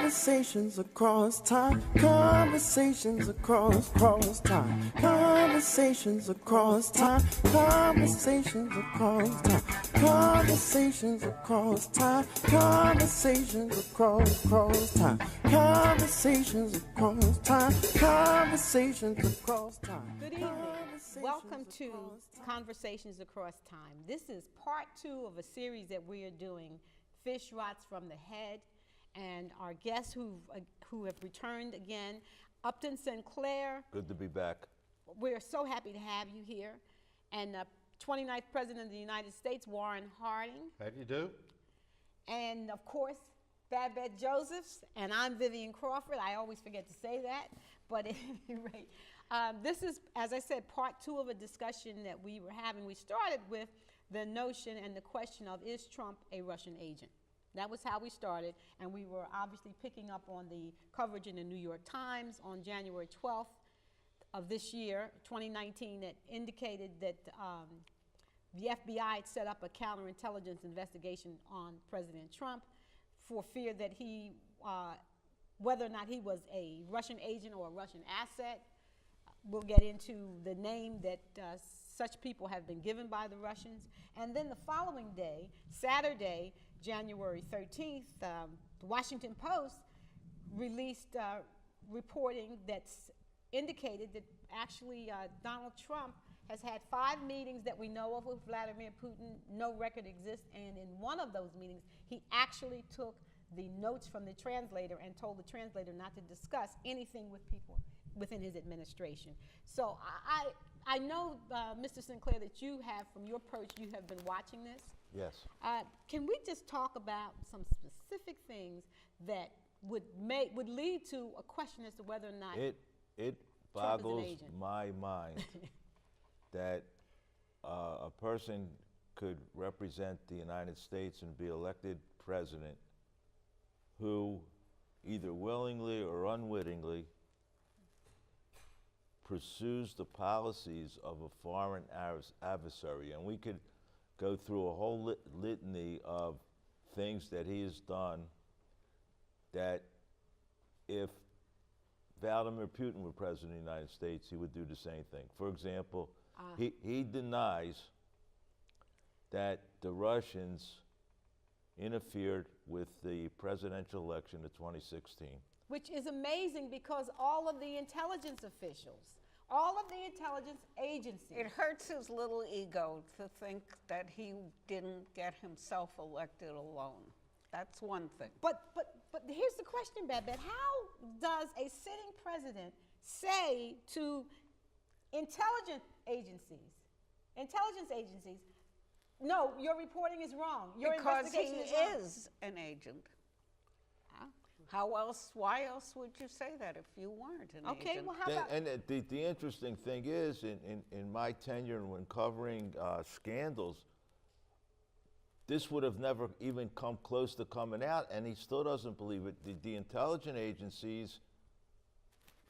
Conversations across time. Conversations across time. Conversations across time. Conversations across time. Conversations across time. Conversations across time. Conversations across time. Conversations across time. Good evening. Welcome to Conversations Across Time. This is part 2 of a series that we are doing, Fish Rots from the Head, and our guests who have returned again, Upton Sinclair. Good to be back. We're so happy to have you here. And 29th President of the United States, Warren Harding. How do you do? And of course, Babette Josephs, and I'm Vivian Crawford. I always forget to say that, but at any rate, this is, as I said, part 2 of a discussion that we were having. We started with the notion and the question of, is Trump a Russian agent? That was how we started, and we were obviously picking up on the coverage in the New York Times on January 12th of this year, 2019, that indicated that the FBI had set up a counterintelligence investigation on President Trump for fear that he, whether or not he was a Russian agent or a Russian asset. We'll get into the name that such people have been given by the Russians. And then the following day, Saturday, January 13th, the Washington Post released reporting that's indicated that actually Donald Trump has had 5 meetings that we know of with Vladimir Putin. No record exists, and in one of those meetings, he actually took the notes from the translator and told the translator not to discuss anything with people within his administration. So I know, Mr. Sinclair, that you have, from your perch, you have been watching this. Yes. Can we just talk about some specific things that would lead to a question as to whether or not it Trump boggles is an agent? my mind that a person could represent the United States and be elected president who either willingly or unwittingly pursues the policies of a foreign adversary. And we could go through a whole litany of things that he has done that if Vladimir Putin were president of the United States, he would do the same thing. For example, he denies that the Russians interfered with the presidential election of 2016. Which is amazing, because all of the intelligence officials, all of the intelligence agencies. It hurts his little ego to think that he didn't get himself elected alone. That's one thing. But here's the question, Babette. How does a sitting president say to intelligence agencies, no, your reporting is wrong. Your Because investigation he is wrong. is an agent. Why else would you say that if you weren't an agent? Okay, well, how about... And the interesting thing is, in my tenure and when covering scandals, this would have never even come close to coming out, and he still doesn't believe it. The intelligence agencies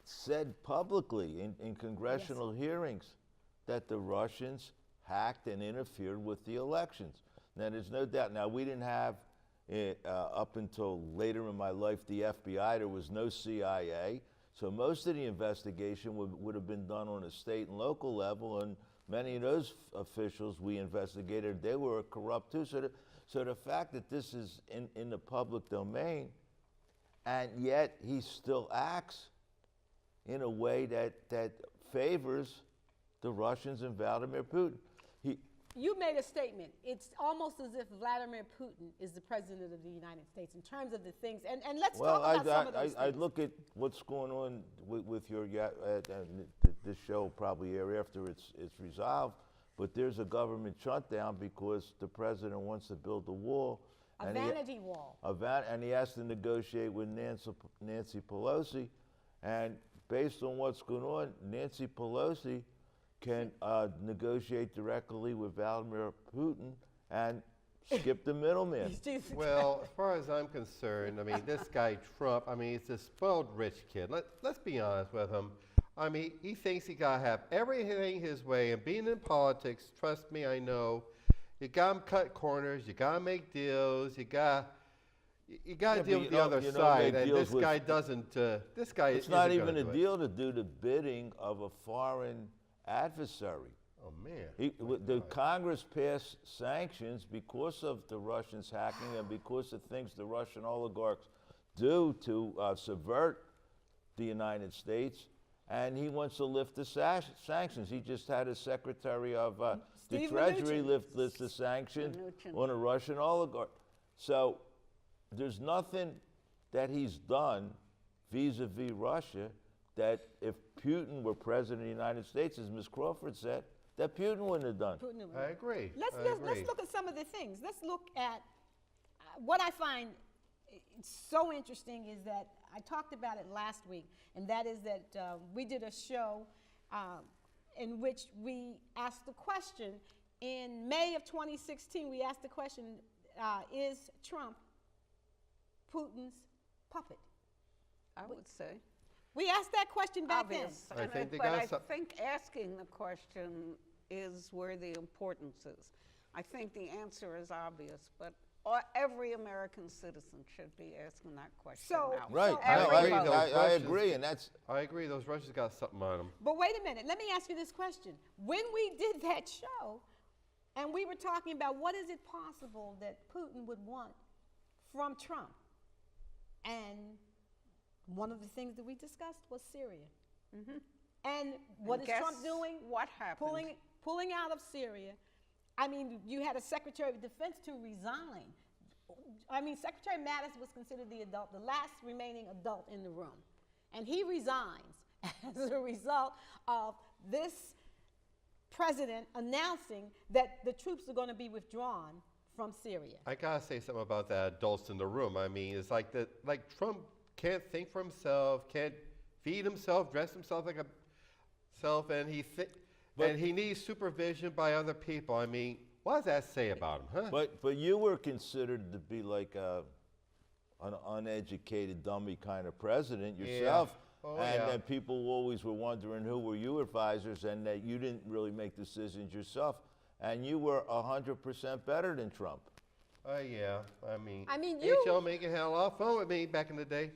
said publicly in congressional hearings that the Russians hacked and interfered with the elections. Now, there's no doubt. Now, we didn't have, up until later in my life, the FBI. There was no CIA. So most of the investigation would have been done on a state and local level, and many of those officials we investigated, they were corrupt too. So the fact that this is in the public domain, and yet he still acts in a way that favors the Russians and Vladimir Putin. You made a statement. It's almost as if Vladimir Putin is the president of the United States in terms of the things. And let's talk about some of those things. I look at what's going on with your this show will probably air after it's resolved. But there's a government shutdown because the president wants to build a wall. A vanity wall. And he has to negotiate with Nancy Pelosi. And based on what's going on, Nancy Pelosi can negotiate directly with Vladimir Putin and skip the middleman. Well, as far as I'm concerned, I mean, this guy Trump, I mean, he's a spoiled rich kid. Let's be honest with him. I mean, he thinks he got to have everything his way. And being in politics, trust me, I know, you got to cut corners, you got to make deals, you got You got to Yeah, but deal you with the know- other you know, side, make and deals this with- guy doesn't. This guy It's isn't not gonna even a do it. deal to do the bidding of a foreign adversary. Oh man. The Congress passed sanctions because of the Russians hacking and because of things the Russian oligarchs do to subvert the United States, and he wants to lift the sanctions. He just had his Secretary of the Steve Treasury Mnuchin. lift the sanction Mnuchin. on a Russian oligarch. So there's nothing that he's done vis-a-vis Russia that if Putin were president of the United States, as Ms. Crawford said, that Putin wouldn't have done. Putin and I agree. Let's, I let's, agree. let's look at some of the things. Let's look at what I find so interesting is that I talked about it last week, and that is that we did a show in which we asked the question in May of 2016. We asked the question: is Trump Putin's puppet? I would say. We asked that question back Obvious. I And think they but got I some- think asking the question is where the importance is. I think the answer is obvious, but every American citizen should be asking that question So- now. Right. So No, every I, vote. I Russians- agree, and that's I agree. Those Russians got something on them. But wait a minute, let me ask you this question. When we did that show, and we were talking about what is it possible that Putin would want from Trump, and one of the things that we discussed was Syria. And what is guess Trump doing? what happened? Pulling out of Syria. I mean, you had a Secretary of Defense to resign. I mean, Secretary Mattis was considered the last remaining adult in the room. And he resigns as a result of this president announcing that the troops are going to be withdrawn from Syria. I gotta say something about the adults in the room. I mean, it's like that. Like Trump can't think for himself, can't feed himself, dress himself like a self, and and he needs supervision by other people. I mean, what does that say about him, huh? But you were considered to be like an uneducated dummy kind of president yourself, Oh, and yeah. that people always were wondering who were you advisors, and that you didn't really make decisions yourself, and you were 100% better than Trump. Yeah. I mean, you- HL making hell a lot of fun with me back in the day.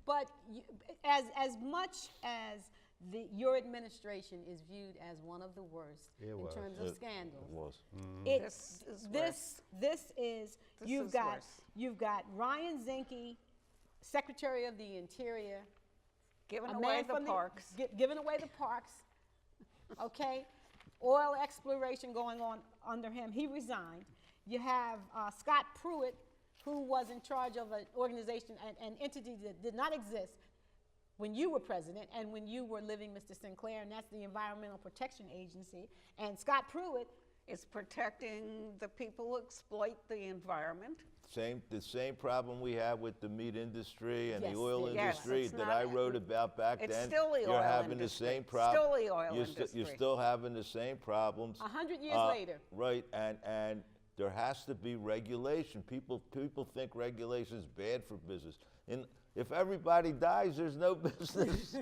But as much as your administration is viewed as one of the worst It in was. terms of scandals, It was. it's This is this is This you've is got worse. you've got Ryan Zinke, Secretary of the Interior, Giving a away man the from parks. giving away the parks. Okay, oil exploration going on under him. He resigned. You have Scott Pruitt, who was in charge of an organization, an entity that did not exist when you were president and when you were living, Mr. Sinclair, and that's the Environmental Protection Agency. And Scott Pruitt, It's protecting the people who exploit the environment. The same problem we have with the meat industry and Yes, the oil yes. Yes, industry it's that not- I wrote about back it's then. still the you're oil having industry. the same It's problem. still the oil You're industry. still having the same problems. 100 years Uh, later. Right, and there has to be regulation. People think regulation is bad for business. And if everybody dies, there's no business.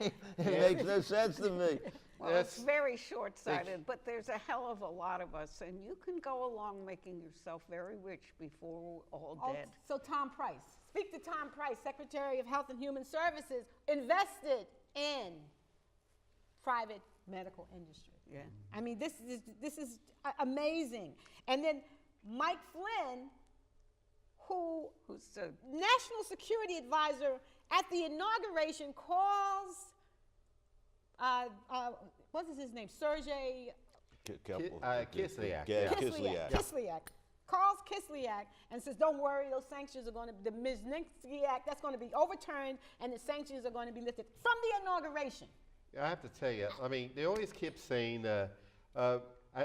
It makes no sense to me. Well, it's very short-sighted, but there's a hell of a lot of us, and you can go along making yourself very rich before we're all Oh, dead. so Tom Price. Speak to Tom Price, Secretary of Health and Human Services, invested in private medical industry. Yeah. I mean, this is amazing. And then Mike Flynn, who Who's the National Security Advisor at the inauguration, calls what is his name? Sergei Kislyak. Yeah, Kislyak. Kislyak. Kislyak. Calls Kislyak and says, don't worry, those sanctions are going to, the Magnitsky Act, that's going to be overturned, and the sanctions are going to be lifted from the inauguration. I have to tell you, I mean, they always keep saying, I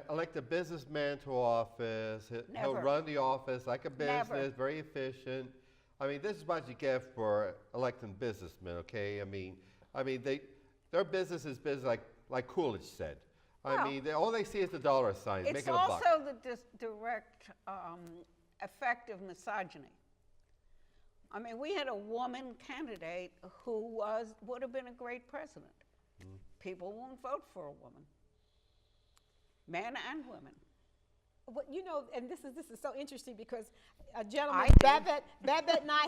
elect a businessman to office. He'll Never. run the office like a business, Never. very efficient. I mean, this is what you get for electing businessmen, okay? I mean, their business is business like Coolidge said. I Well, mean, all they see is the dollar signs, It's making a buck. also the direct effect of misogyny. I mean, we had a woman candidate who would have been a great president. People won't vote for a woman, men and women. What, you know, and this is so interesting because a gentleman, I do. Babette and I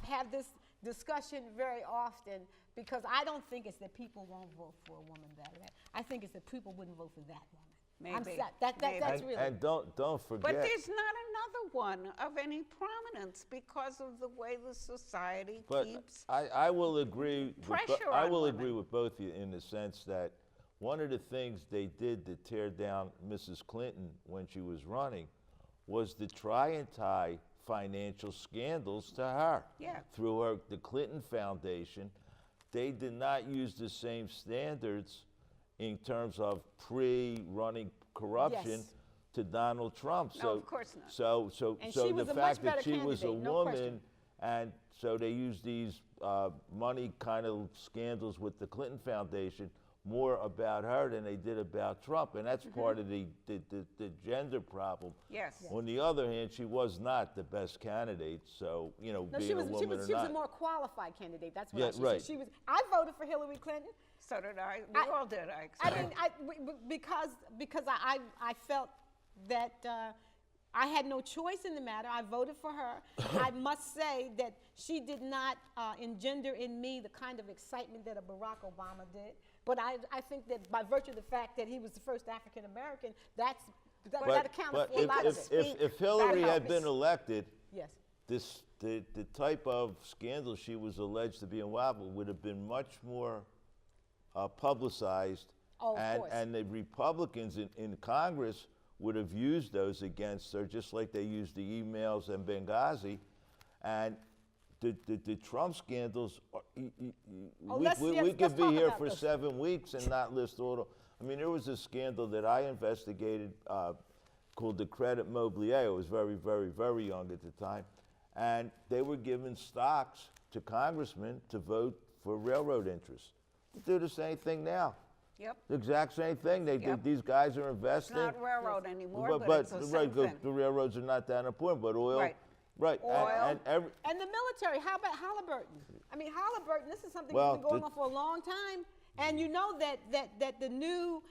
have this discussion very often because I don't think it's that people won't vote for a woman better. I think it's that people wouldn't vote for that woman. Maybe. That's And, really. and don't forget. But there's not another one of any prominence because of the way the society But keeps. I will agree. pressure I on will women. agree with both of you in the sense that one of the things they did to tear down Mrs. Clinton when she was running was to try and tie financial scandals to her. Yeah. Through the Clinton Foundation, they did not use the same standards in terms of pre-running corruption Yes. to Donald Trump. No, so, of course not. So And so she the was a fact much that better she was a candidate, no woman, question. and so they used these money kind of scandals with the Clinton Foundation more about her than they did about Trump, and that's part of the gender problem. Yes. On the other hand, she was not the best candidate, so you know, No, being she a was woman or she was not. a more qualified candidate. That's what Yeah, I should right. say. She was. I voted for Hillary Clinton. So did I. We all did, I I expect. mean, because I felt that I had no choice in the matter. I voted for her. I must say that she did not engender in me the kind of excitement that a Barack Obama did. But I think that by virtue of the fact that he was the first African American, that accounted But for a lot of it. if Hillary That had been helps. elected, Yes. the type of scandal she was alleged to be involved with would have been much more publicized, Oh, of and course. the Republicans in Congress would have used those against her, just like they used the emails and Benghazi, and the Trump scandals. Oh, We let's could be talk here about for those. 7 weeks and not list all the. I mean, there was a scandal that I investigated called the Credit Mobilier. I was very, very, very young at the time. And they were giving stocks to congressmen to vote for railroad interests. They do the same thing now. Yep. The exact same thing. Yep. These guys are It's investing. not railroad anymore, but it's the same right, thing. the railroads are not that important, but oil. Right. Right. Oil. And the military, how about Halliburton? I mean, Halliburton, this is something Well, that's been going the- on for a long time. And you know that the new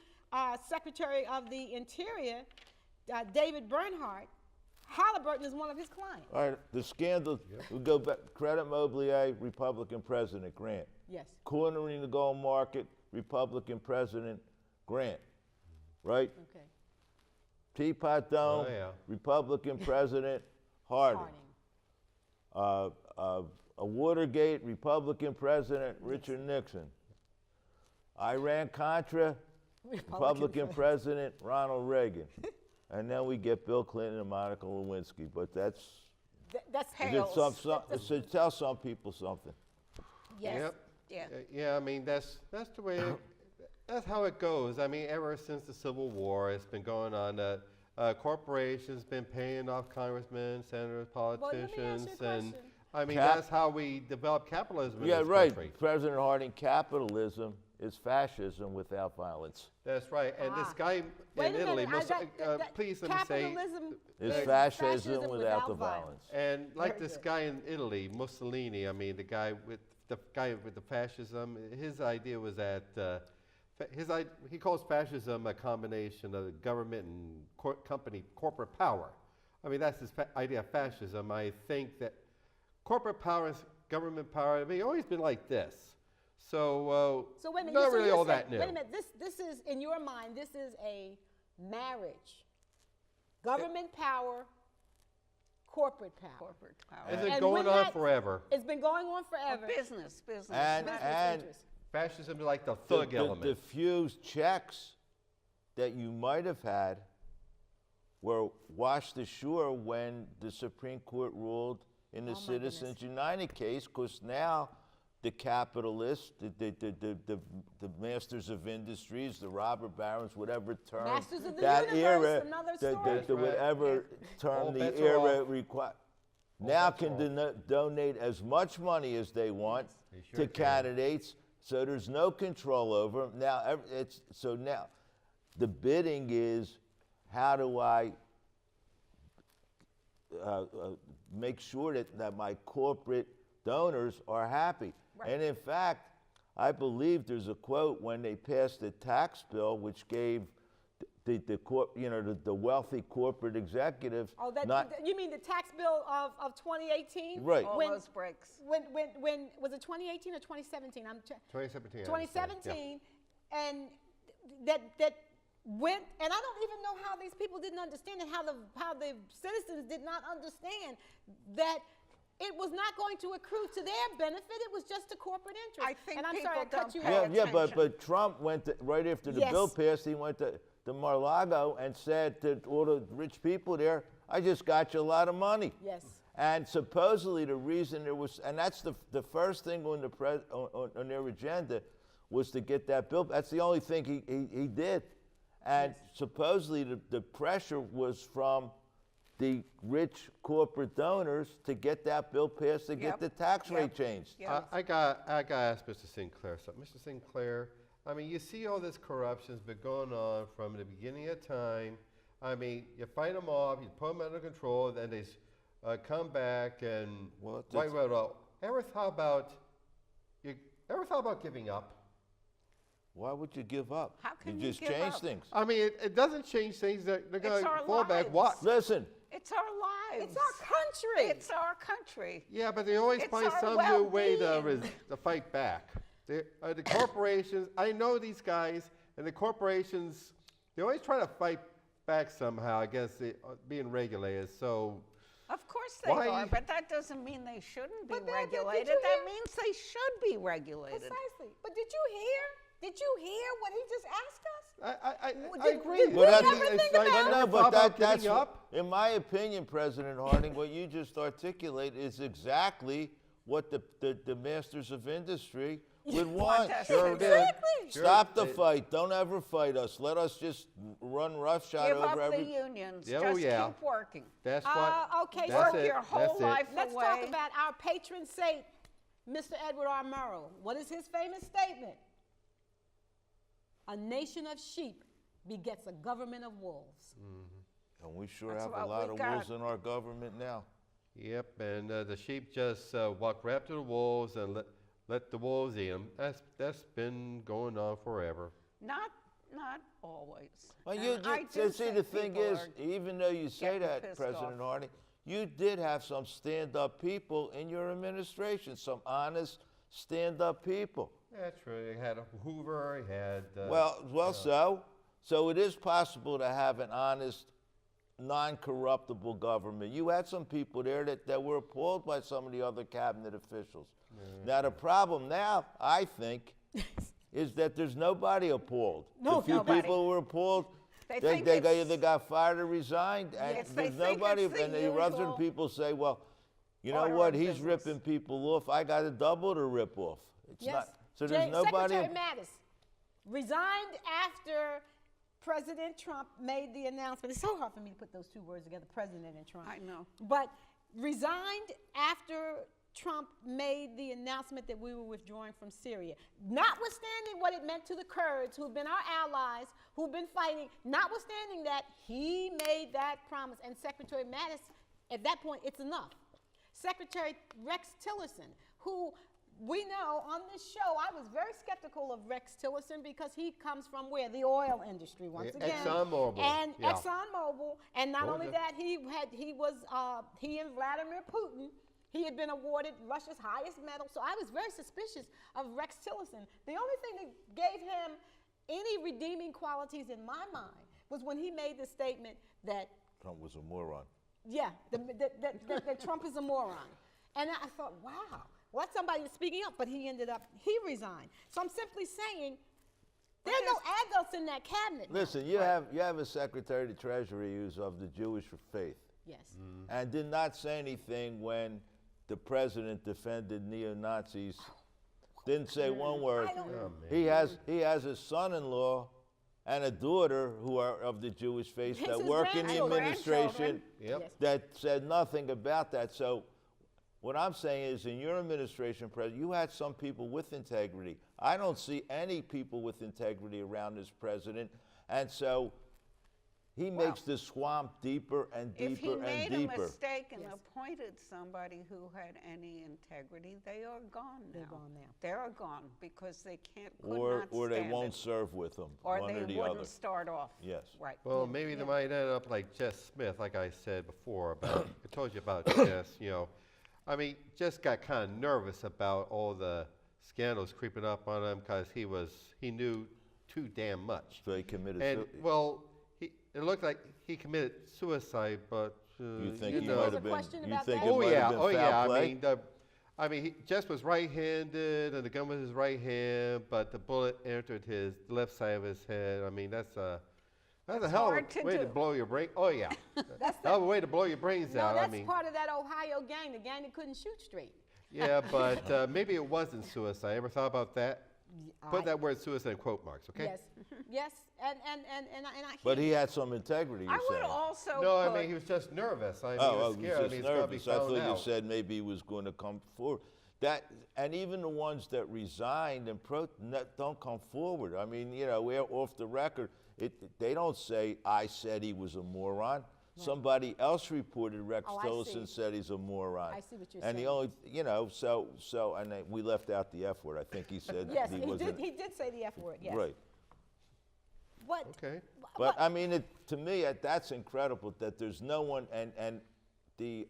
Secretary of the Interior, David Bernhardt, Halliburton is one of his clients. All right, the scandal, we go back, Credit Mobilier, Republican President Grant. Yes. Cornering the gold market, Republican President Grant, right? Okay. Teapot Dome, Oh, yeah. Republican President Harding. Harding. A Watergate, Republican President Richard Nixon. Iran-Contra, Republican President Ronald Reagan. And then we get Bill Clinton and Monica Lewinsky, but that's, That's Pales. so tell some people something. Yes. Yep. Yeah. Yeah, I mean, that's the way, that's how it goes. I mean, ever since the Civil War, it's been going on that corporations been paying off congressmen, senators, let me ask you a politicians, and question. I mean, Cap- that's how we develop capitalism in Yeah, this right. country. President Harding, capitalism is fascism without violence. That's right. And this Ah. guy Wait in a Italy, minute, please let me say, capitalism It's is fascism without the violence. and like Very this good. guy in Italy, Mussolini, I mean, the guy with the fascism, his idea was that he calls fascism a combination of government and corporate power. I mean, that's his idea of fascism. I think that corporate power is government power. I mean, it's always been like this. So, So wait a minute. not so really you're all saying- that new. Wait a minute. This is in your mind. This is a marriage. Government power, corporate power. Corporate power. It's been And going when on that- forever. It's been going on forever. Business. And Business interests. Fascism is like the The, thug the element. few checks that you might have had were washed ashore when the Supreme Court ruled in the Oh, my Citizens United case, because now the capitalists, the masters of industries, the robber barons, whatever term Masters of the that universe, era, another the, story. the whatever All term the bets are era off. required, now bets can are donate as much money as they want They sure to can. candidates, so there's no control over 'em. Now now the bidding is, how do I make sure that my corporate donors are happy? And in fact, I believe there's a quote when they passed the tax bill which gave the wealthy corporate executives. Oh, not, you mean the tax bill of 2018? Right. All When- those breaks. When was it 2018 or 2017? 2017. I understand. 2017, and that went, and I don't even know how these people didn't understand it, how the citizens did not understand that it was not going to accrue to their benefit. It was just a corporate interest. I think and I'm sorry I people cut don't you pay off. Yeah, but attention. Trump went right after the Yes. bill passed. He went to Mar-a-Lago and said to all the rich people there, "I just got you a lot of money." Yes. And supposedly the reason there was, and that's the first thing on on their agenda, was to get that bill. That's the only thing he did. And supposedly the pressure was from the rich corporate donors to get that bill passed to get Yep. the tax rate Yep. changed. Yeah. I got to ask Mr. Sinclair something. Mr. Sinclair, I mean, you see all this corruption's been going on from the beginning of time. I mean, you fight them off, you put them under control, then they come back and Well, wipe it out. Ever thought about giving up? Why would you give up? How can you you just give change up? things. I mean, it doesn't change things. They're going It's to our fall back. lives. What? Listen, It's our lives. It's our country. It's our country. Yeah, but they always It's find our some new way well-being. to fight back. The corporations, I know these guys, and the corporations, they always try to fight back somehow against being regulated. So, Of course they Why- are, but that doesn't mean they shouldn't be But did you regulated. hear- That means they should be regulated. Precisely. But did you hear? Did you hear what he just asked us? I Did- agree. did we But ever that's- think It's like, about ever no, thought but about that's giving what, up? in my opinion, President Harding, what you just articulated is exactly what the masters of industry would want. us Sure to did. Exactly. Sure Stop the did. fight. Don't ever fight us. Let us just run roughshod Give over up the every. unions. Yeah, Just oh, yeah. keep working. That's Okay, what. so That's Work it. your whole That's it. life Let's away. talk about our patron saint, Mr. Edward R. Murrow. What is his famous statement? A nation of sheep begets a government of wolves. And we sure That's have a what lot we of got. wolves in our government now. Yep, and the sheep just walk right up to the wolves and let the wolves eat them. That's been going on forever. Not always. Well, And I do see, think the thing people is, are even though you say getting that, pissed President off. Harding, you did have some stand-up people in your administration, some honest stand-up people. That's true. He had a Hoover. He had. So it is possible to have an honest, non-corruptible government. You had some people there that were appalled by some of the other cabinet officials. Now the problem now, I think, is that there's nobody appalled. No, the few nobody. people who were appalled, They they think it's- either got fired or resigned, and Yes, they there's think nobody. it's the And the other usual people say, well, you know order what? of He's business. ripping people off. I got a double to rip off. It's Yes. not. So there's Jay- nobody. Secretary Mattis resigned after President Trump made the announcement. It's so hard for me to put those two words together, President and Trump. I know. But resigned after Trump made the announcement that we were withdrawing from Syria. Notwithstanding what it meant to the Kurds, who've been our allies, who've been fighting, notwithstanding that, he made that promise. And Secretary Mattis, at that point, it's enough. Secretary Rex Tillerson, who we know on this show, I was very skeptical of Rex Tillerson because he comes from where? The oil industry, once Yeah, again. ExxonMobil, And yeah. ExxonMobil. And not only Georgia. that, he and Vladimir Putin, he had been awarded Russia's highest medal. So I was very suspicious of Rex Tillerson. The only thing that gave him any redeeming qualities in my mind was when he made the statement that Trump was a moron. yeah, that Trump is a moron. And I thought, wow, well, that's somebody that's speaking up, but he resigned. So I'm simply saying, there's no adults in that cabinet now. Listen, you have a Secretary of the Treasury who's of the Jewish faith, Yes. and did not say anything when the president defended neo-Nazis. Didn't say one word. I don't- Oh, He has a son-in-law and a daughter who are of the Jewish faith His that work in the grandchildren. administration Yep. Yes. that said nothing about that. So what I'm saying is, in your administration, President, you had some people with integrity. I don't see any people with integrity around this president. And so he makes the swamp deeper and If he deeper and made a deeper. mistake and appointed somebody who had any integrity, they are gone now. They're gone now. They're gone because they could Or not they stand won't it. serve with him, Or one they or the wouldn't other. start off. Yes. Right. Well, maybe they might end up like Jess Smith, like I said before about, I told you about Jess, you know. I mean, Jess got kind of nervous about all the scandals creeping up on him because he knew too damn much. So he committed uh, And, suicide. well, it looked like he committed suicide, but, You think you he know. might There's a have been? question You about think that? it Oh might yeah, have been oh yeah. foul play? Jess was right-handed, and the gun was his right hand, but the bullet entered his left side of his head. I mean, that's a hell of hard a to way to do. blow your brain. Oh yeah, hell of a way to blow your brains No, out. that's I mean, part of that Ohio gang, the gang that couldn't shoot straight. yeah, but maybe it wasn't suicide. Ever thought about that? Put I- that word suicide in quote marks, okay? Yes, yes, and I But hear he had some integrity, I you're would saying. also No, I put, mean he was just nervous. I mean, Oh, he oh, was he scared. was I just mean, it's gonna be nervous. I found thought you out. said maybe he was going to come forward. That, and even the ones that resigned and don't come forward. I mean, you know, we're off the record. They don't say, I said he was a moron. Somebody else reported Rex Oh, I Tillerson see. said he's a moron. I see what you're and saying. the only, you know, and we left out the F word. I think he said yes, he he wasn't. did say the F word. Yes. Right. What? Okay. But I mean, to me, that's incredible that there's no one, and the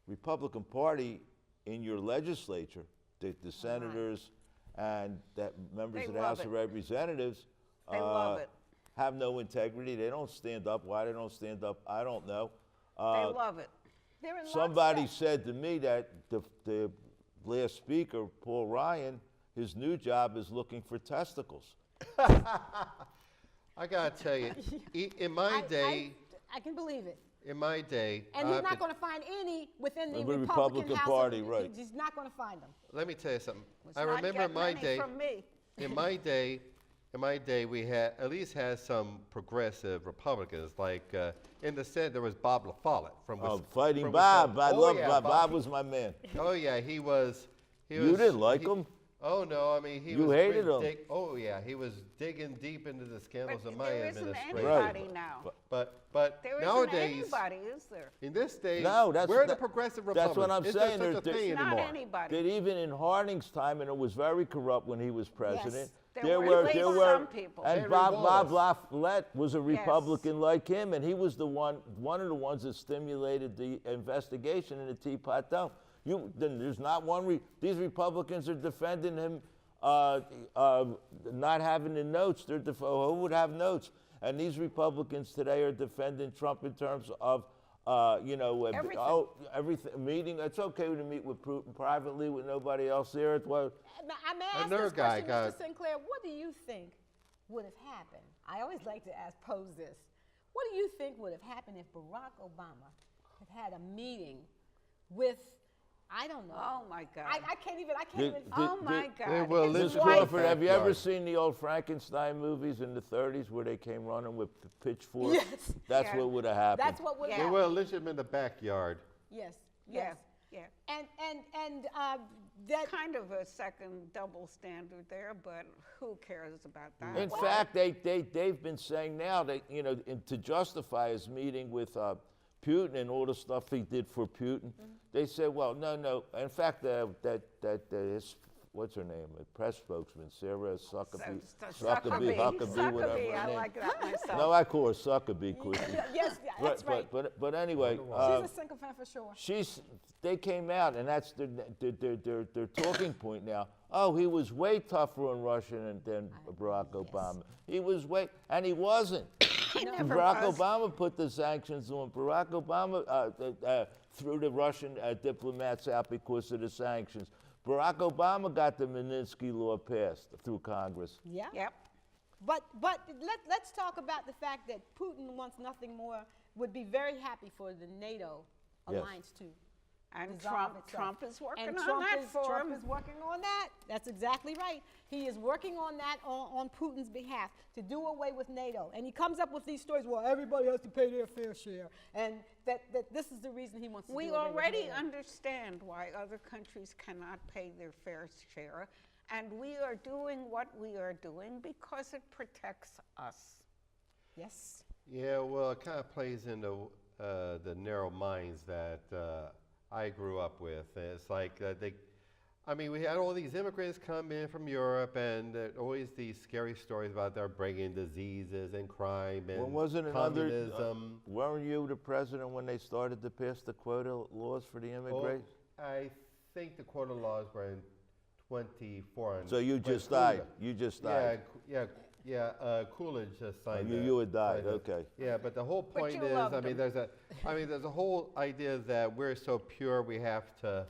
Republican Party in your legislature, the senators and that members They of the love House of it. Representatives They love it. have no integrity. They don't stand up. Why they don't stand up, I don't know. they love it. They're in Somebody lockstep. said to me that the last speaker, Paul Ryan, his new job is looking for testicles. I gotta tell you, in my day, I can believe it. in my day, And I he's have not to- going to find any within the The Republican Republican House. Party, right. He's not going to find them. let me tell you something. Was I not remember getting in my any day. from me. In my day, we had at least had some progressive Republicans. Like in the Senate, there was Bob LaFollette from Fighting from Bob. Wisconsin. I Oh, love yeah, Bob. Bob was my man. Oh yeah, he was. You didn't like him? Oh no, I mean he You was. hated really him. oh yeah, he was digging deep into the scandals But of my there isn't administration. anybody Right. now. But There isn't nowadays, anybody, is there? in this day, No, that's we're the that- progressive that's Republicans. what I'm Is saying. there such a There's- thing Not anymore? anybody. That even in Harding's time, and it was very corrupt when he was president. There were at least some people. and Henry Bob Wallace. LaFollette was a Republican like him, and he was one of the ones that stimulated the investigation in the Teapot Dome. Then there's not one. These Republicans are defending him, not having the notes. Who would have notes? And these Republicans today are defending Trump in terms of, Everything. everything. Meeting. It's okay to meet with Putin privately with nobody else there. I may ask Another this guy question, got- Mr. Sinclair. What do you think would have happened? I always like to pose this. What do you think would have happened if Barack Obama had a meeting with, I don't know. Oh my God. I can't even. Oh my God. They will His Ms. listen wife- Crawford, have you ever Backyard. seen the old Frankenstein movies in the 30s where they came running with the pitchforks? Yes. That's Yeah. what would have happened. That's what would Yeah. They happen. will lynch him in the backyard. Yes. Yeah, Yes. yeah. And that. Kind of a second double standard there, but who cares about that? In fact, they've been saying now that, to justify his meeting with Putin and all the stuff he did for Putin, they said, well, no. In fact, what's her name? The press spokesman, Sarah Huckabee. Suckabee. whatever her I name. like that myself. No, I call her Suckabee, quickly. Yes, that's right. But anyway, She's a sycophant for sure. they came out, and that's their talking point now. Oh, he was way tougher on Russia than Barack Obama. He was and he wasn't. never Barack was. Obama put the sanctions on. Barack Obama threw the Russian diplomats out because of the sanctions. Barack Obama got the Magnitsky Law passed through Congress. Yeah. Yep. But let's talk about the fact that Putin wants nothing more, would be very happy for the NATO Yes. alliance to And dissolve Trump itself. is working And on Trump that is, for Trump him. is working on that. That's exactly right. He is working on that on Putin's behalf to do away with NATO. And he comes up with these stories, well, everybody has to pay their fair share. And that this is the reason he wants to We do away with already NATO. understand why other countries cannot pay their fair share, and we are doing what we are doing because it protects us. Yes. Yeah, well, it kind of plays into the narrow minds that I grew up with. And it's like we had all these immigrants come in from Europe, and always these scary stories about they're bringing diseases and crime and Well, wasn't it communism. weren't you the president when they started to pass the quota laws for the immigrants? I think the quota laws were in 24. So you when just Coolidge- died. You just died. Coolidge just signed You- that. you had died, signed it. okay. Yeah, but the whole point you is, loved him. there's a whole idea that we're so pure we have to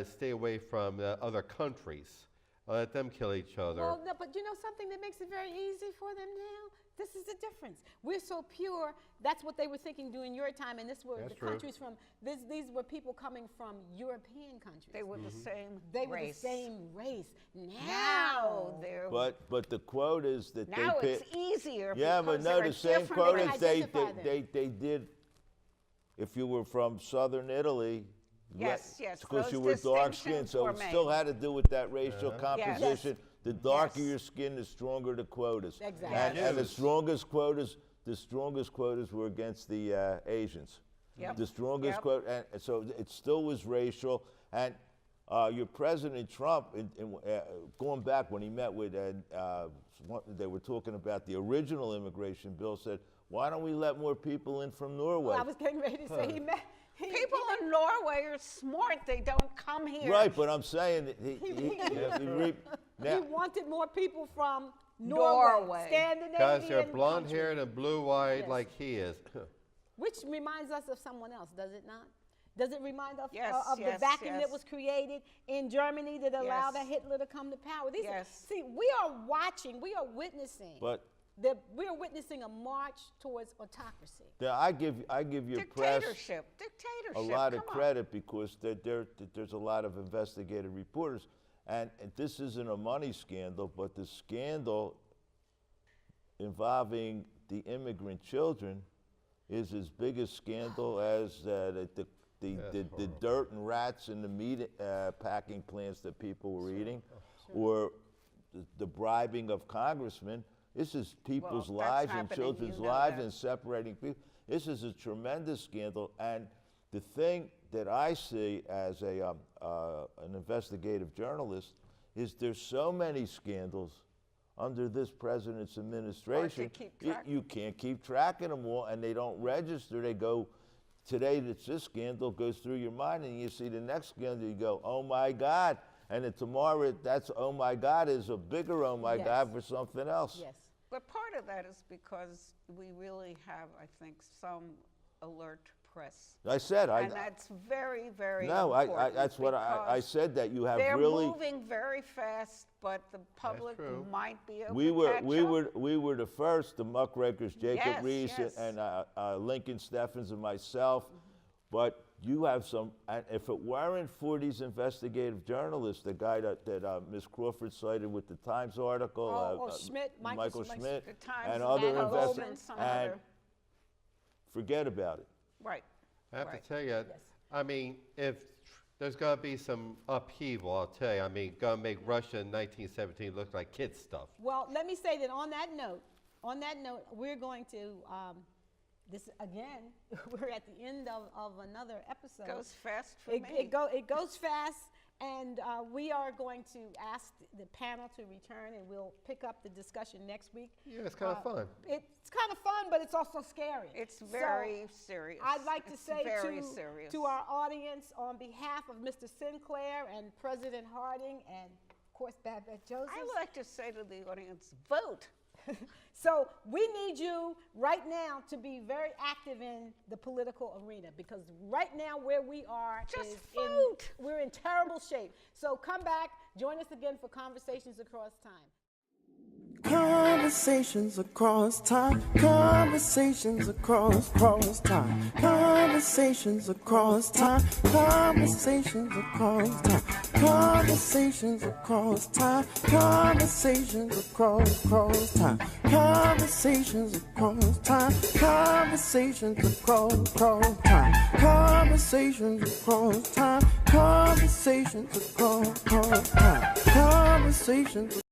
stay away from other countries. Let them kill each other. Well, no, but you know something that makes it very easy for them now? This is the difference. We're so pure. That's what they were thinking during your time, and this were That's the true. countries from. These were people coming from European countries. They were the same They were the race. same race. Now they're But the quotas that now they it's easier. yeah, but because no, there are the same different quotas races. identify them. they did. If you were from southern Italy, Yes, because those you were dark skinned, distinctions so were it still made. had to do with that racial composition. Yes. The darker Yes. your skin, the stronger the quotas. Exactly. And the Yes. strongest quotas were against the Asians. Yep. The strongest Yep. quote, and so it still was racial. And your President Trump, going back when he met with, they were talking about the original immigration bill, said, why don't we let more people in from Norway? Well, I was getting ready to say he met. People in Norway are smart. They don't come here. Right, but I'm saying that He wanted more people from Norway. Scandinavian Guys, they're blonde countries. haired and blue eyed Yes. like he is. Which reminds us of someone else, does it not? Does it remind us Yes, of the yes, vacuum yes. that was created in Germany that allowed Yes. Hitler to come to power? These Yes. see, we are watching, we are witnessing. But we are witnessing a march towards autocracy. I give your press Dictatorship. a lot of Come on. credit because there's a lot of investigative reporters. And this isn't a money scandal, but the scandal involving the immigrant children is as big a scandal as the dirt and rats in the meat packing plants that people were eating, or the bribing of congressmen. This is people's Well, that's lives and happening, children's you know lives that. and separating people. This is a tremendous scandal. And the thing that I see as an investigative journalist is there's so many scandals under this president's administration. keep track. You can't keep track of them all, and they don't register. They go, today it's this scandal goes through your mind, and you see the next scandal, you go, oh my God. And then tomorrow, that's oh my God is a bigger oh my Yes. God for something else. Yes. But part of that is because we really have, I think, some alert press. I said, And that's very, very no, important. that's what I because said, that you have They're really. moving very fast, but the public true. might be able We to were, catch we up. were, we were the first, the muckrakers, Jacob Yes, Reese yes. and Lincoln Steffens and myself. But you have some, and if it weren't for these investigative journalists, the guy that Ms. Crawford cited with the Times article, Schmidt, Michael Schmidt, The Times and and other Goldman, investigators, some and other- forget about it. Right. I have Right. to tell you, I mean, if there's going to be some upheaval, I'll tell you. I mean, going to make Russia in 1917 look like kid stuff. Well, let me say that on that note, we're going to, this again, we're at the end of another episode. Goes fast for It me. goes fast, and we are going to ask the panel to return, and we'll pick up the discussion next week. Yeah, it's kind of fun. It's kind of fun, but it's also scary. It's So, very serious. I'd like to It's say very serious. to our audience, on behalf of Mr. Sinclair and President Harding, and of course Babette Joseph. I like to say to the audience, vote. So we need you right now to be very active in the political arena, because right now where we are Just vote. we're in terrible shape. So come back, join us again for Conversations Across Time. Conversations across time, conversations across time, conversations across time, conversations across time, conversations across time, conversations across time, conversations across time, conversations across time, conversations across time, conversations across time, conversations.